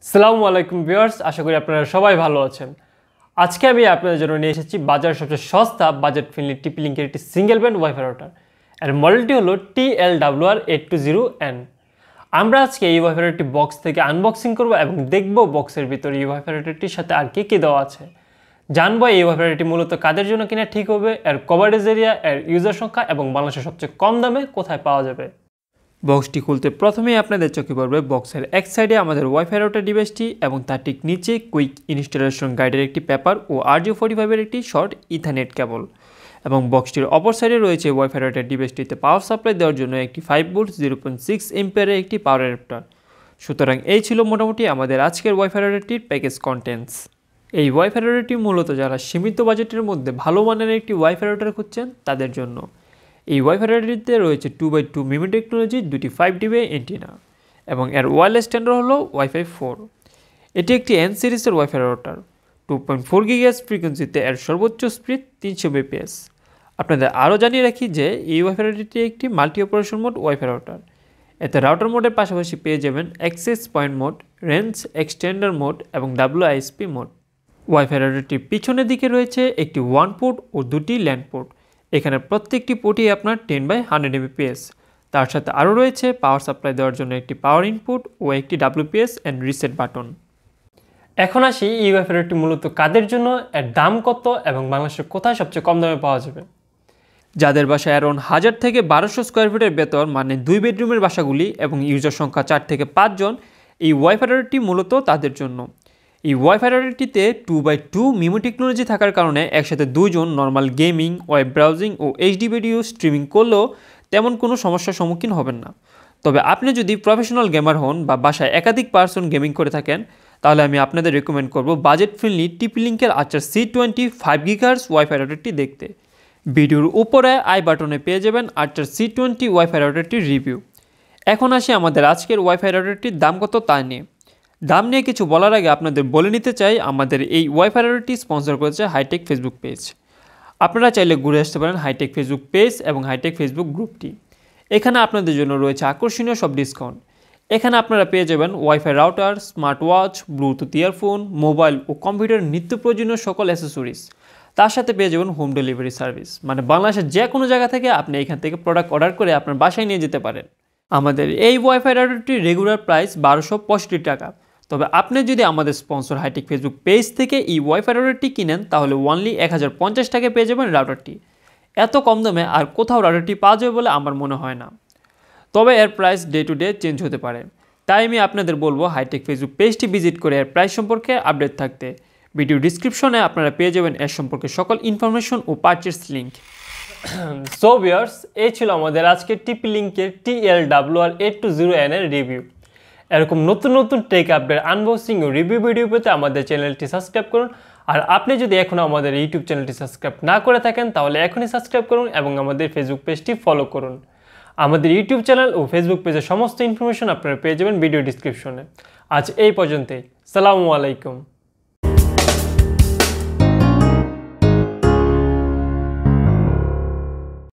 আসসালামু আলাইকুম ভিউয়ার্স, আশা করি আপনারা সবাই ভালো আছেন। আজকে আমি আপনাদের জন্য নিয়ে এসেছি বাজারের সবচেয়ে সস্তা বাজেট ফ্রেন্ডলি টিপি লিঙ্কের একটি সিঙ্গেল ব্যান্ড ওয়াইফাই রাউটার। এর মডেলটি হলো TL-WR820N। আমরা আজকে এই ওয়াইফাই রাউটারটি বক্স থেকে আনবক্সিং করব এবং দেখব বক্সের ভিতরে এই ওয়াইফাই রাউটারটির সাথে আর কি দেওয়া আছে। জানবো এই ওয়াইফাই রাউটারটি মূলত কাদের জন্য কিনা ঠিক হবে, এর কভারেজ এরিয়া, এর ইউজার সংখ্যা এবং বাংলাদেশের সবচেয়ে কম দামে কোথায় পাওয়া যাবে। বক্সটি খুলতে প্রথমেই আপনাদের চোখে পড়বে বক্সের এক সাইডে আমাদের ওয়াইফাই রাউটার ডিভাইসটি এবং তার ঠিক নিচে কুইক ইনস্টলেশন গাইডের একটি পেপার ও RJ45 এর একটি শর্ট ইথারনেট কেবল, এবং বক্সটির অপর সাইডে রয়েছে ওয়াইফাই রাউটার ডিভাইসটিতে পাওয়ার সাপ্লাই দেওয়ার জন্য একটি 5V 0.6 এম্পিয়ারের একটি পাওয়ার অ্যাডাপ্টার। সুতরাং এই ছিল মোটামুটি আমাদের আজকের ওয়াইফাই রাউটারটির প্যাকেজ কন্টেন্টস। এই ওয়াইফাই রাউটারটি মূলত যারা সীমিত বাজেটের মধ্যে ভালো মানের একটি ওয়াইফাই রাউটার খুঁজছেন তাদের জন্য। এই ওয়াইফাই রাউটারটিতে রয়েছে 2x2 MIMO Technology, দুটি 5dB অ্যান্টেনা এবং এর ওয়্যারলেস স্ট্যান্ডার্ড হলো Wi-Fi 4। এটি একটি N সিরিজের ওয়াইফাই রাউটার। 2.4 GHz ফ্রিকোয়েন্সিতে এর সর্বোচ্চ স্পিড 300 Mbps। আপনাদের আরও জানিয়ে রাখি যে এই ওয়াইফাই রাউটারটি একটি multi operation mode wifi router. এতে রাউটার মোডের পাশাপাশি পেয়ে যাবেন access point mode, range extender mode এবং WISP মোড। ওয়াইফাই রাউটারটির পিছনের দিকে রয়েছে একটি 1 পোর্ট ও দুটি ল্যান্ড পোর্ট। এখানে প্রত্যেকটি পোর্টই আপনার 10/100 Mbps। তার সাথে আরও রয়েছে পাওয়ার সাপ্লাই দেওয়ার জন্য একটি পাওয়ার ইনপুট ও একটি WPS অ্যান্ড রিসেট বাটন। এখন আসি এই ওয়াইফাই রাউটারটি মূলত কাদের জন্য, এর দাম কত এবং বাংলাদেশের কোথায় সবচেয়ে কম দামে পাওয়া যাবে। যাদের বাসায় অ্যারাউন্ড 1000 থেকে 1200 স্কোয়ার ফিটের ভেতর, মানে 2 বেডরুমের বাসাগুলি এবং ইউজার সংখ্যা 4 থেকে 5 জন, এই ওয়াইফাই রাউটারটি মূলত তাদের জন্য। এই ওয়াইফাই রাউটারটিতে 2x2 MIMO টেকনোলজি থাকার কারণে একসাথে দুইজন নর্মাল গেমিং, ওয়েব ব্রাউজিং ও HD ভিডিও স্ট্রিমিং করলেও তেমন কোনো সমস্যার সম্মুখীন হবেন না। তবে আপনি যদি প্রফেশনাল গেমার হন বা বাসায় একাধিক পার্সন গেমিং করে থাকেন, তাহলে আমি আপনাদের রেকমেন্ড করব বাজেট ফ্রেন্ডলি টিপি লিঙ্কের আর্চার C20 5 GHz ওয়াইফাই রাউটারটি দেখতে। ভিডিওর উপরে আই বাটনে পেয়ে যাবেন আর্চার C20 ওয়াইফাই রাউটারটির রিভিউ। এখন আসি আমাদের আজকের ওয়াইফাই রাউটারটির দাম কত তা নিয়ে। দাম নিয়ে কিছু বলার আগে আপনাদের বলে নিতে চাই, আমাদের এই ওয়াইফাই রাউটারটি স্পন্সর করেছে হাইটেক ফেসবুক পেজ। আপনারা চাইলে ঘুরে আসতে পারেন হাইটেক ফেসবুক পেজ এবং হাইটেক ফেসবুক গ্রুপটি। এখানে আপনাদের জন্য রয়েছে আকর্ষণীয় সব ডিসকাউন্ট। এখানে আপনারা পেয়ে যাবেন wifi router, smart watch, Bluetooth earphone, mobile ও কম্পিউটার নিত্য প্রয়োজনীয় সকল অ্যাসেসরিজ। তার সাথে পেয়ে যাবেন হোম ডেলিভারি সার্ভিস, মানে বাংলাদেশের যে কোনো জায়গা থেকে আপনি এখান থেকে প্রোডাক্ট অর্ডার করে আপনার বাসায় নিয়ে যেতে পারেন। আমাদের এই ওয়াইফাই রাউটারটির রেগুলার প্রাইস 1265 টাকা। তবে আপনি যদি আমাদের স্পন্সর হাইটেক ফেসবুক পেজ থেকে এই ওয়াইফাই রাউটারটি কিনেন তাহলে অনলি 1050 টাকায় পেয়ে যাবেন রাউটারটি। এত কম দামে আর কোথাও রাউটারটি পাওয়া যাবে বলে আমার মনে হয় না। তবে এর price day to day change হতে পারে, তাই আমি আপনাদের বলবো হাইটেক ফেসবুক পেজটি ভিজিট করে এর প্রাইস সম্পর্কে আপডেট থাকতে। ভিডিও ডিসক্রিপশনে আপনারা পেয়ে যাবেন এর সম্পর্কে সকল ইনফরমেশন ও পারচেস লিঙ্ক। সো ভিউয়ার্স, এই ছিল আমাদের আজকের টিপি লিঙ্কের TL-WR820N এর রিভিউ। এরকম নতুন নতুন টেক আপডেট, আনবক্সিং ও রিভিউ ভিডিও পেতে আমাদের চ্যানেলটি সাবস্ক্রাইব করুন। আর আপনি যদি এখনও আমাদের ইউটিউব চ্যানেলটি সাবস্ক্রাইব না করে থাকেন তাহলে এখনই সাবস্ক্রাইব করুন এবং আমাদের ফেসবুক পেজটি ফলো করুন। আমাদের ইউটিউব চ্যানেল ও ফেসবুক পেজের সমস্ত ইনফরমেশন আপনারা পেয়ে যাবেন ভিডিও ডিসক্রিপশনে। আজ এই পর্যন্তই। আসসালামু আলাইকুম।